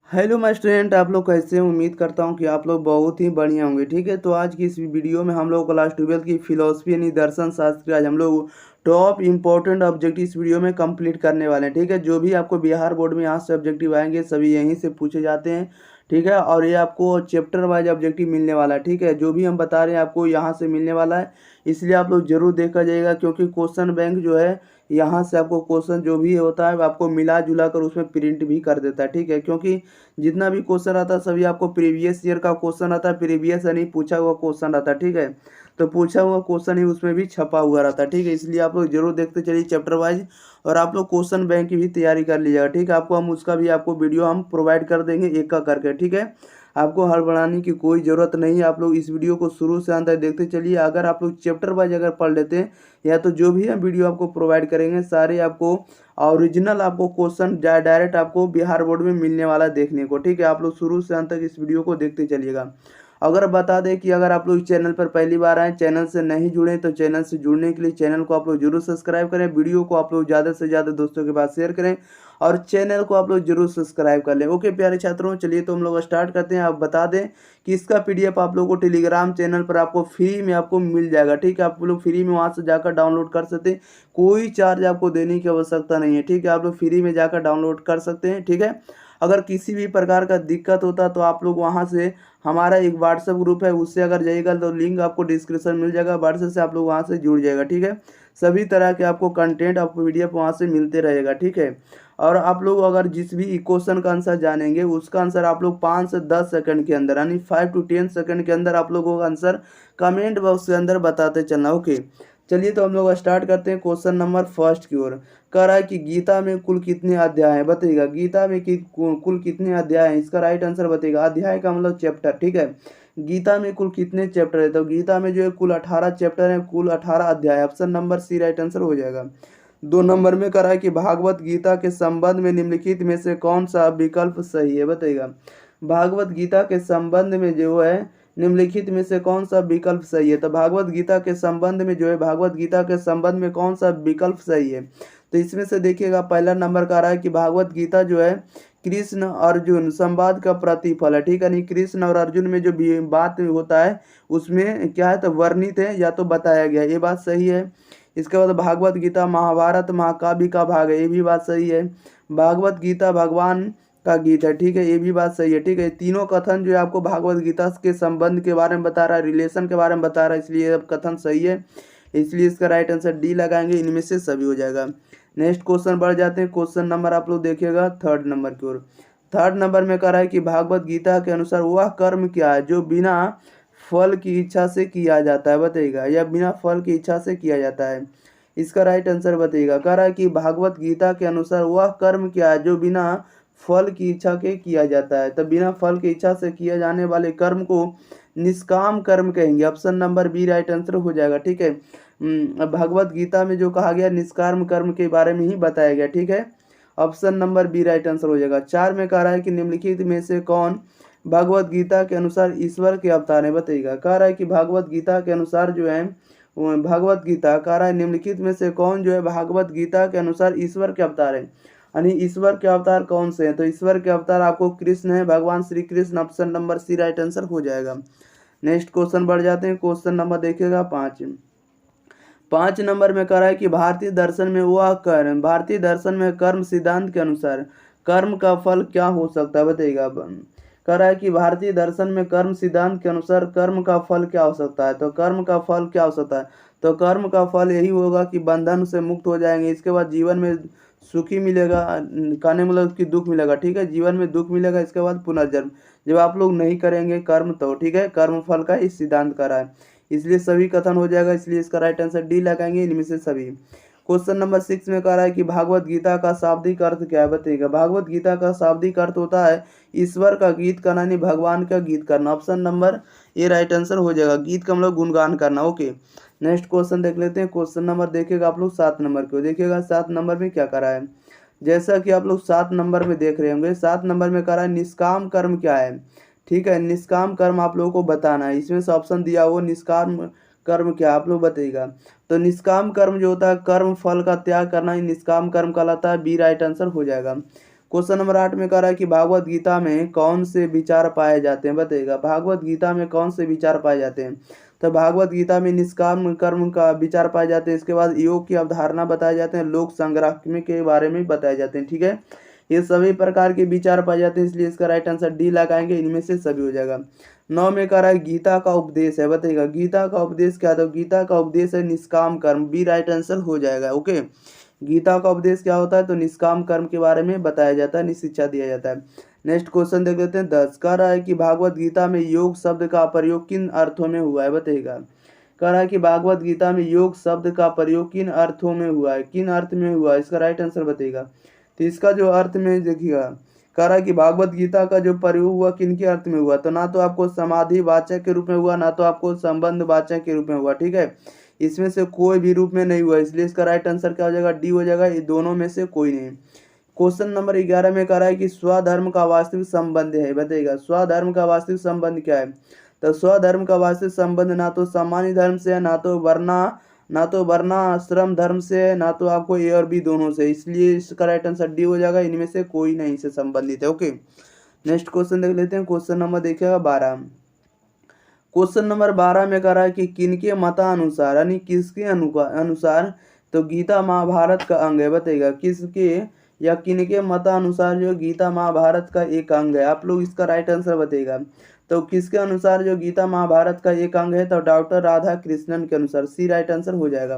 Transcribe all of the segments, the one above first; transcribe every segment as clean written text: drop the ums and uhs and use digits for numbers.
Hello my student, आप लोग कैसे हैं। उम्मीद करता हूं कि आप लोग बहुत ही बढ़िया होंगे। ठीक है, तो आज की इस वीडियो में हम लोग क्लास 12 की फिलोसफी यानी दर्शन शास्त्र आज हम लोग टॉप इंपॉर्टेंट ऑब्जेक्टिव इस वीडियो में कंप्लीट करने वाले हैं। ठीक है, जो भी आपको बिहार बोर्ड में यहाँ से ऑब्जेक्टिव आएंगे सभी यहीं से पूछे जाते हैं। ठीक है, और ये आपको चैप्टर वाइज ऑब्जेक्टिव मिलने वाला है। ठीक है, जो भी हम बता रहे हैं आपको यहाँ से मिलने वाला है, इसलिए आप लोग जरूर देखा जाएगा, क्योंकि क्वेश्चन बैंक जो है यहाँ से आपको क्वेश्चन जो भी होता है वो आपको मिला जुला कर उसमें प्रिंट भी कर देता है। ठीक है, क्योंकि जितना भी क्वेश्चन आता है सभी आपको प्रीवियस ईयर का क्वेश्चन आता है, प्रीवियस यानी पूछा हुआ क्वेश्चन आता है। ठीक है, तो पूछा हुआ क्वेश्चन ही उसमें भी छपा हुआ रहता है। ठीक है, इसलिए आप लोग जरूर देखते चलिए चैप्टर वाइज, और आप लोग क्वेश्चन बैंक की भी तैयारी कर लीजिएगा। ठीक है, आपको हम उसका भी आपको वीडियो हम प्रोवाइड कर देंगे एक का करके। ठीक है, आपको हड़बड़ाने की कोई ज़रूरत नहीं है। आप लोग इस वीडियो को शुरू से अंत तक देखते चलिए। अगर आप लोग चैप्टर वाइज अगर पढ़ लेते हैं या तो जो भी हम वीडियो आपको प्रोवाइड करेंगे सारे आपको ओरिजिनल आपको क्वेश्चन डायरेक्ट आपको बिहार बोर्ड में मिलने वाला है देखने को। ठीक है, आप लोग शुरू से अंत तक इस वीडियो को देखते चलिएगा। अगर बता दें कि अगर आप लोग चैनल पर पहली बार आए, चैनल से नहीं जुड़े, तो चैनल से जुड़ने के लिए चैनल को आप लोग जरूर सब्सक्राइब करें। वीडियो को आप लोग ज़्यादा से ज़्यादा दोस्तों के पास शेयर करें और चैनल को आप लोग जरूर सब्सक्राइब कर लें। ओके प्यारे छात्रों, चलिए तो हम लोग स्टार्ट करते हैं। आप बता दें कि इसका पीडीएफ आप लोगों को टेलीग्राम चैनल पर आपको फ्री में आपको मिल जाएगा। ठीक है, आप लोग फ्री में वहाँ से जाकर डाउनलोड कर सकते हैं, कोई चार्ज आपको देने की आवश्यकता नहीं है। ठीक है, आप लोग फ्री में जाकर डाउनलोड कर सकते हैं। ठीक है, अगर किसी भी प्रकार का दिक्कत होता तो आप लोग वहाँ से हमारा एक व्हाट्सएप ग्रुप है, उससे अगर जाइएगा तो लिंक आपको डिस्क्रिप्शन मिल जाएगा, व्हाट्सएप से आप लोग वहाँ से जुड़ जाएगा। ठीक है, सभी तरह के आपको कंटेंट आपको पीडीएफ वहाँ से मिलते रहेगा। ठीक है, और आप लोग अगर जिस भी क्वेश्चन का आंसर जानेंगे उसका आंसर आप लोग 5 से 10 सेकंड के अंदर यानी 5 to 10 सेकंड के अंदर आप लोगों का आंसर कमेंट बॉक्स के अंदर बताते चलना। ओके, चलिए तो हम लोग स्टार्ट करते हैं क्वेश्चन नंबर फर्स्ट की ओर। कह रहा है कि गीता में कुल कितने अध्याय हैं, बताइएगा। गीता में कुल कितने अध्याय हैं, इसका राइट आंसर बताइएगा। अध्याय का मतलब चैप्टर। ठीक है, गीता में कुल कितने चैप्टर है, तो गीता में जो है कुल 18 चैप्टर है, कुल 18 अध्याय। Option number C right answer हो जाएगा। 2 नंबर में कह रहा है कि भागवत गीता के संबंध में निम्नलिखित में से कौन सा विकल्प सही है, बताइएगा। भागवत गीता के संबंध में जो है निम्नलिखित में से कौन सा विकल्प सही है, तो भागवत गीता के संबंध में जो है भागवत गीता के संबंध में कौन सा विकल्प सही है, तो इसमें से देखिएगा पहला नंबर का रहा है कि भागवत गीता जो है कृष्ण अर्जुन संवाद का प्रतिफल है। ठीक है, नहीं कृष्ण और अर्जुन में जो भी बात होता है उसमें क्या है तो वर्णित है या तो बताया गया, ये बात सही है। इसके बाद भागवत गीता महाभारत महाकाव्य का भाग है, ये भी बात सही है। भागवत गीता भगवान का गीत है, ठीक है, ये भी बात सही है। ठीक है, तीनों कथन जो है आपको भागवत गीता के संबंध के बारे में बता रहा है, रिलेशन के बारे में बता रहा है, इसलिए अब कथन सही है। इसलिए इसका राइट आंसर डी लगाएंगे, इनमें से सभी हो जाएगा। नेक्स्ट क्वेश्चन बढ़ जाते हैं। क्वेश्चन नंबर आप लोग देखिएगा थर्ड नंबर की ओर। थर्ड नंबर में कह रहा है कि भागवत गीता के अनुसार वह कर्म क्या है जो बिना फल की इच्छा से किया जाता है, बताइएगा, या बिना फल की इच्छा से किया जाता है। इसका राइट आंसर बताइएगा। कह रहा है कि भागवत गीता के अनुसार वह कर्म क्या है जो बिना फल की इच्छा के किया जाता है, तो बिना फल की इच्छा से किए जाने वाले कर्म को निष्काम कर्म कहेंगे। Option number B right answer हो जाएगा। ठीक है, भगवत गीता में जो कहा गया निष्काम कर्म के बारे में ही बताया गया। ठीक है, option number B right answer हो जाएगा। 4 में कह रहा है कि निम्नलिखित में से कौन भगवत गीता के अनुसार ईश्वर के अवतार है, बताइएगा। कह रहा है कि भागवत गीता के अनुसार जो है भगवत गीता कह रहा है निम्नलिखित में से कौन जो है भागवत गीता के अनुसार ईश्वर के अवतार है, यानी ईश्वर के अवतार कौन से हैं, तो ईश्वर के अवतार आपको कृष्ण है, भगवान Shri Krishna. Option number C right answer हो जाएगा। नेक्स्ट क्वेश्चन बढ़ जाते हैं। क्वेश्चन नंबर देखिएगा 5 नंबर में कह रहा है कि भारतीय दर्शन में कर्म सिद्धांत के अनुसार कर्म का फल क्या हो सकता है, बताइएगा। कह रहा है कि भारतीय दर्शन में कर्म सिद्धांत के अनुसार कर्म का फल क्या हो सकता है, तो कर्म का फल क्या हो सकता है, तो कर्म का फल यही होगा कि बंधन से मुक्त हो जाएंगे। इसके बाद जीवन में सुखी मिलेगा, कहने मतलब कि दुख मिलेगा। ठीक है, जीवन में दुख मिलेगा। इसके बाद पुनर्जन्म जब आप लोग नहीं करेंगे कर्म, तो ठीक है कर्म फल का इस सिद्धांत का रहा है, इसलिए सभी कथन हो जाएगा। इसलिए इसका राइट आंसर डी लगाएंगे, इनमें से सभी। क्वेश्चन नंबर 6 में कह रहा है कि भागवत गीता का शाब्दिक अर्थ क्या है, बताइएगा। भागवत गीता का शाब्दिक अर्थ होता है ईश्वर का गीत करना, यानी भगवान का गीत करना। Option number A right answer हो जाएगा, गीत का मतलब गुणगान करना। ओके, नेक्स्ट क्वेश्चन देख लेते हैं। क्वेश्चन नंबर देखिएगा आप लोग 7 नंबर को देखिएगा। 7 नंबर में क्या करा है, जैसा कि आप लोग 7 नंबर में देख रहे होंगे, 7 नंबर में करा है निष्काम कर्म क्या है। ठीक है, निष्काम कर्म आप लोगों को बताना है। इसमें से ऑप्शन दिया वो निष्काम कर्म क्या आप लोग बताइएगा। तो निष्काम कर्म जो होता है कर्म फल का त्याग करना ही निष्काम कर्म कहलाता है, बी राइट आंसर हो जाएगा। क्वेश्चन नंबर 8 में कह रहा है कि भागवत गीता में कौन से विचार पाए जाते हैं, बताइएगा भागवत गीता में कौन से विचार पाए जाते हैं। तो भागवत गीता में निष्काम कर्म का विचार पाए जाते हैं, इसके बाद योग की अवधारणा बताए जाते हैं, लोक संग्रह के बारे में बताए जाते हैं। ठीक है, ये सभी प्रकार के विचार पाए जाते हैं, इसलिए इसका राइट आंसर डी लगाएंगे, इनमें से सभी हो जाएगा। 9 में कह रहा है गीता का उपदेश है, बताइएगा गीता का उपदेश क्या था। तो गीता का उपदेश है निष्काम कर्म, बी राइट आंसर हो जाएगा। ओके, गीता का उपदेश क्या होता है, तो निष्काम कर्म के बारे में बताया जाता है, शिक्षा दिया जाता है। नेक्स्ट क्वेश्चन देख लेते हैं 10। कह रहा है कि भागवत गीता में योग शब्द का प्रयोग किन अर्थों में हुआ है, बताइएगा। कह रहा है कि भागवत गीता में योग शब्द का प्रयोग किन अर्थों में हुआ है, किन अर्थ में हुआ है, इसका राइट आंसर बताइएगा। तो इसका जो अर्थ में देखिएगा, कह रहा है कि भागवत गीता का जो प्रयोग हुआ किन के अर्थ में हुआ, तो ना तो आपको समाधि वाचक के रूप में हुआ, ना तो आपको संबंध वाचक के रूप में हुआ। ठीक है, इसमें से कोई भी रूप में नहीं हुआ, इसलिए इसका राइट आंसर क्या हो जाएगा, डी हो जाएगा, ये दोनों में से कोई नहीं। क्वेश्चन नंबर 11 में कह रहा है कि स्वधर्म का वास्तविक संबंध है, बताइएगा स्वधर्म का वास्तविक संबंध क्या है। तो स्वधर्म का वास्तविक संबंध ना तो सामान्य धर्म से है, ना तो वर्णाश्रम धर्म से है, ना तो आपको ए और बी दोनों से, इसलिए इसका राइट आंसर डी हो जाएगा, इनमें से कोई नहीं से संबंधित है। ओके, नेक्स्ट क्वेश्चन देख लेते हैं। क्वेश्चन नंबर देखिएगा 12। क्वेश्चन नंबर 12 में कह रहा है कि किनके मतानुसार, यानी किसके अनुसार तो गीता महाभारत का अंग है, बताइएगा किसके या किनके मतानुसार जो गीता महाभारत का एक अंग है। आप लोग इसका राइट आंसर बताइएगा। तो किसके अनुसार जो गीता महाभारत का एक अंग है, तो डॉक्टर राधा कृष्णन के अनुसार, सी राइट आंसर हो जाएगा।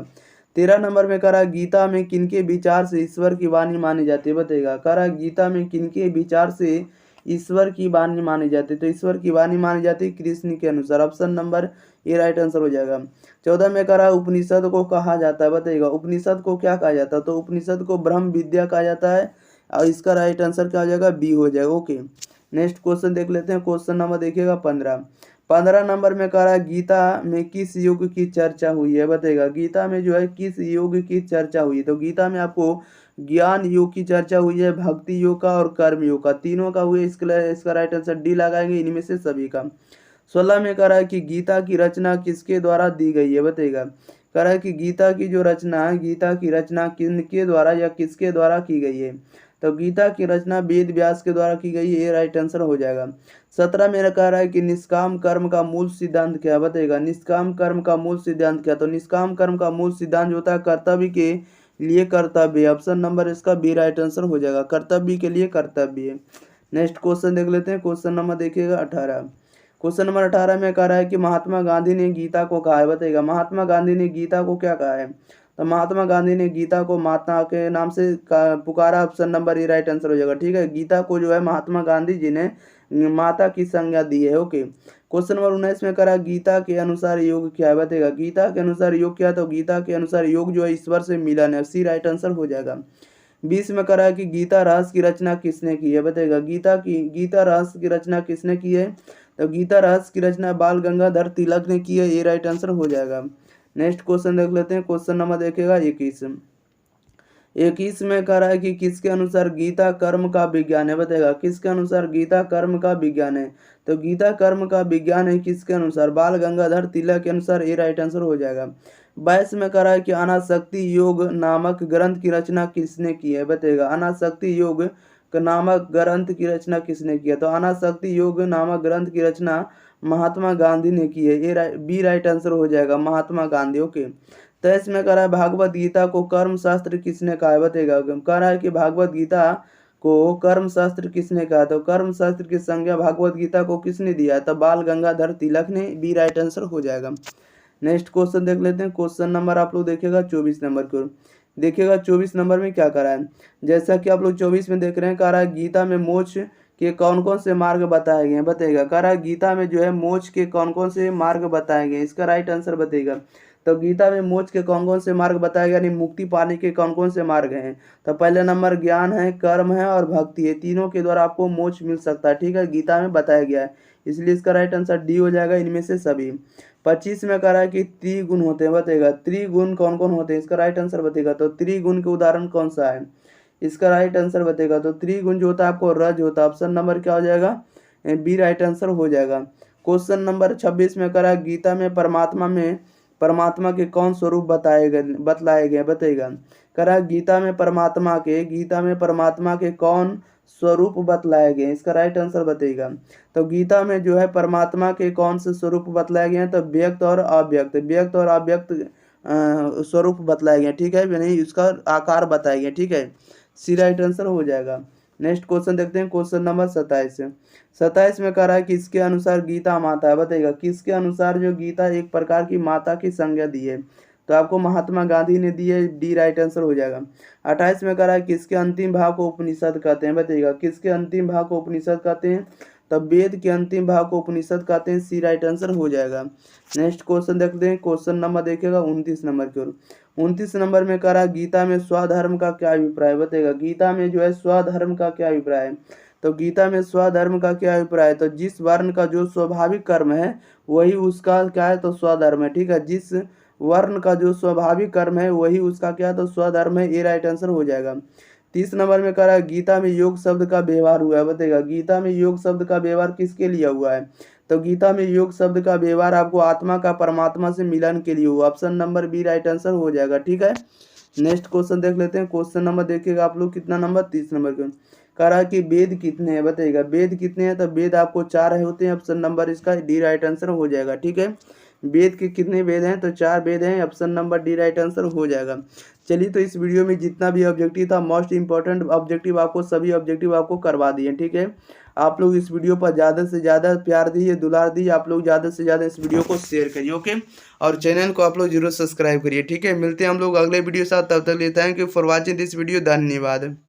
13 नंबर में कह रहा है गीता में किनके विचार से ईश्वर की वाणी मानी जाती है, बताइएगा। कह रहा है गीता में किनके विचार से ईश्वर की वाणी मानी जाती है, तो ईश्वर की वाणी मानी जाती है कृष्ण के अनुसार, option number A right answer हो जाएगा। 14 में कह रहा है उपनिषद को कहा जाता है, बताइएगा उपनिषद को क्या कहा जाता है, तो उपनिषद को ब्रह्म विद्या कहा जाता है, और इसका राइट आंसर क्या हो जाएगा, बी हो जाएगा। ओके, नेक्स्ट क्वेश्चन देख लेते हैं। क्वेश्चन नंबर देखिएगा 15 नंबर में कह रहा है गीता में किस योग की चर्चा हुई है, बताइएगा गीता में जो है किस योग की चर्चा हुई है। तो गीता में आपको ज्ञान योग की चर्चा हुई है, भक्ति योग का और कर्म योग का, तीनों का हुई है, इसका राइट आंसर डी लगाएंगे, इनमें से सभी का। 16 में कह रहा है कि गीता की रचना किसके द्वारा दी गई है, बताइएगा। कह रहा है कि गीता की जो रचना है, गीता की रचना किनके द्वारा या किसके द्वारा की गई है। तो गीता की रचना वेद व्यास के द्वारा की गई है, ये राइट आंसर हो जाएगा। 17 में कह रहा है कि निष्काम कर्म का मूल सिद्धांत क्या है, बताइएगा निष्काम कर्म का मूल सिद्धांत क्या। तो निष्काम कर्म का मूल सिद्धांत होता है कर्तव्य के लिए कर्तव्य, ऑप्शन नंबर इसका बी राइट आंसर हो जाएगा, कर्तव्य के लिए कर्तव्य। नेक्स्ट क्वेश्चन देख लेते हैं। क्वेश्चन नंबर देखिएगा 18। क्वेश्चन नंबर 18 में कह रहा है कि महात्मा गांधी ने गीता को कहा है, बताइएगा महात्मा गांधी ने गीता को क्या कहा है। तो महात्मा गांधी ने गीता को माता के नाम से पुकारा, option number A right answer हो जाएगा। ठीक है, गीता को जो है महात्मा गांधी जी ने माता की संज्ञा दी है। ओके, क्वेश्चन नंबर 19 में करा गीता के अनुसार योग क्या है, बताइएगा गीता के अनुसार योग क्या है। तो गीता के अनुसार योग जो है ईश्वर से मिलन है, सी राइट आंसर हो जाएगा। 20 में करा कि गीता रहस्य की रचना किसने की है, बताइएगा गीता रहस्य की रचना किसने की है। तो गीता रहस्य की रचना बाल गंगाधर तिलक ने की है, ये राइट आंसर हो जाएगा। नेक्स्ट क्वेश्चन देख लेते हैं। क्वेश्चन नंबर देखिएगा 21 में कह रहा है कि किसके अनुसार गीता कर्म का विज्ञान है, बताएगा किसके अनुसार गीता कर्म का विज्ञान है। तो गीता कर्म का विज्ञान है किसके अनुसार, बाल गंगाधर तिलक के अनुसार, ये राइट आंसर हो जाएगा। 22 में कह रहा है कि अनासक्ति योग नामक ग्रंथ की रचना किसने की है, बताएगा अनासक्ति योग नामक ग्रंथ की रचना किसने किया। तो अनासक्ति योग नामक ग्रंथ की रचना महात्मा गांधी ने की है, ये बी राइट आंसर हो जाएगा, महात्मा गांधी। ओके, तो इसमें कह रहा है भागवत गीता को कर्म शास्त्र किसने कहा है, बताएगा कह रहा है कि भागवत गीता को कर्म शास्त्र किसने कहा। तो कर्म शास्त्र की संज्ञा भागवत गीता को किसने दिया है, तो बाल गंगाधर तिलक ने, बी राइट आंसर हो जाएगा। नेक्स्ट क्वेश्चन देख लेते हैं। क्वेश्चन नंबर आप लोग देखिएगा 24 नंबर को, देखिएगा 24 नंबर में क्या करा है। जैसा कि आप लोग 24 में देख रहे हैं, कह रहा है गीता में मोक्ष के कौन कौन से मार्ग बताए गए हैं, बताइएगा कह रहा है गीता में जो है मोक्ष के कौन कौन से मार्ग बताए गए हैं, इसका राइट आंसर बताइएगा। तो गीता में मोक्ष के कौन कौन से मार्ग बताए गए, यानी मुक्ति पाने के कौन कौन से मार्ग हैं। तो पहले नंबर ज्ञान है, कर्म है और भक्ति है, तीनों के द्वारा आपको मोक्ष मिल सकता है। ठीक है, गीता में बताया गया है, इसलिए इसका राइट आंसर डी हो जाएगा, इनमें से सभी। 25 में कह रहा है कि त्रिगुण होते हैं, बताइएगा त्रिगुण कौन कौन होते हैं, इसका राइट आंसर बताइएगा। तो त्रिगुण के उदाहरण कौन सा है, इसका राइट आंसर बताइएगा। तो त्रिगुण जो होता है आपको रज होता है, ऑप्शन नंबर क्या हो जाएगा, बी राइट आंसर हो जाएगा। क्वेश्चन नंबर 26 में कह रहा है गीता में परमात्मा के कौन स्वरूप बतलाए गए, बताइएगा कह रहा है गीता में परमात्मा के कौन स्वरूप बतलाए गए हैं, इसका राइट आंसर बताइएगा। तो गीता में जो है परमात्मा के कौन से स्वरूप बतलाए गए हैं, तो व्यक्त और अव्यक्त, व्यक्त और अव्यक्त स्वरूप बतलाए गए हैं, ठीक है, यानी इसका आकार बताए गए, ठीक है, सी राइट आंसर हो जाएगा। नेक्स्ट क्वेश्चन देखते हैं, क्वेश्चन नंबर 27। 27 में कह रहा है किसके अनुसार गीता माता है, बताइएगा किसके अनुसार जो गीता एक प्रकार की माता की संज्ञा दी है, तो आपको महात्मा गांधी ने दी है, डी राइट आंसर हो जाएगा। 28 में कह रहा है किसके अंतिम भाग को उपनिषद कहते हैं, बताइएगा किसके अंतिम भाग को उपनिषद कहते हैं, तब वेद के अंतिम भाग को उपनिषद कहते हैं, सी राइट आंसर हो जाएगा। नेक्स्ट क्वेश्चन देखते हैं, क्वेश्चन नंबर देखिएगा 29 नंबर की ओर। 29 नंबर में कह रहा है गीता में स्वधर्म का क्या अभिप्राय, बताइएगा गीता में जो है स्वधर्म का क्या अभिप्राय है, तो गीता में स्वधर्म का क्या अभिप्राय है, तो जिस वर्ण का जो स्वाभाविक कर्म है वही उसका क्या है, तो स्वधर्म है, ठीक है, जिस वर्ण का जो स्वाभाविक कर्म है वही उसका क्या है, तो स्वधर्म है, ये राइट आंसर हो जाएगा। 30 नंबर में कह रहा है गीता में योग शब्द का व्यवहार हुआ है, बताइएगा गीता में योग शब्द का व्यवहार किसके लिए हुआ है, तो गीता में योग शब्द का व्यवहार आपको आत्मा का परमात्मा से मिलन के लिए हुआ, option number B right answer हो जाएगा, ठीक है। नेक्स्ट क्वेश्चन देख लेते हैं, क्वेश्चन नंबर देखिएगा आप लोग कितना नंबर 30 नंबर के। कह रहा है कि वेद कितने हैं, बताइएगा वेद कितने हैं, तो वेद आपको 4 होते हैं, ऑप्शन नंबर इसका डी राइट आंसर हो जाएगा, ठीक है। वेद के कितने वेद हैं, तो 4 वेद हैं, option number D right answer हो जाएगा। चलिए, तो इस वीडियो में जितना भी ऑब्जेक्टिव था, मोस्ट इंपॉर्टेंट ऑब्जेक्टिव आपको सभी ऑब्जेक्टिव आपको करवा दिए, ठीक है। आप लोग इस वीडियो पर ज़्यादा से ज़्यादा प्यार दीजिए, दुलार दीजिए, आप लोग ज़्यादा से ज़्यादा इस वीडियो को शेयर करिए, ओके, और चैनल को आप लोग जरूर सब्सक्राइब करिए, ठीक है। मिलते हैं हम लोग अगले वीडियो के साथ, तब तक के लिए thank you for watching this video, धन्यवाद।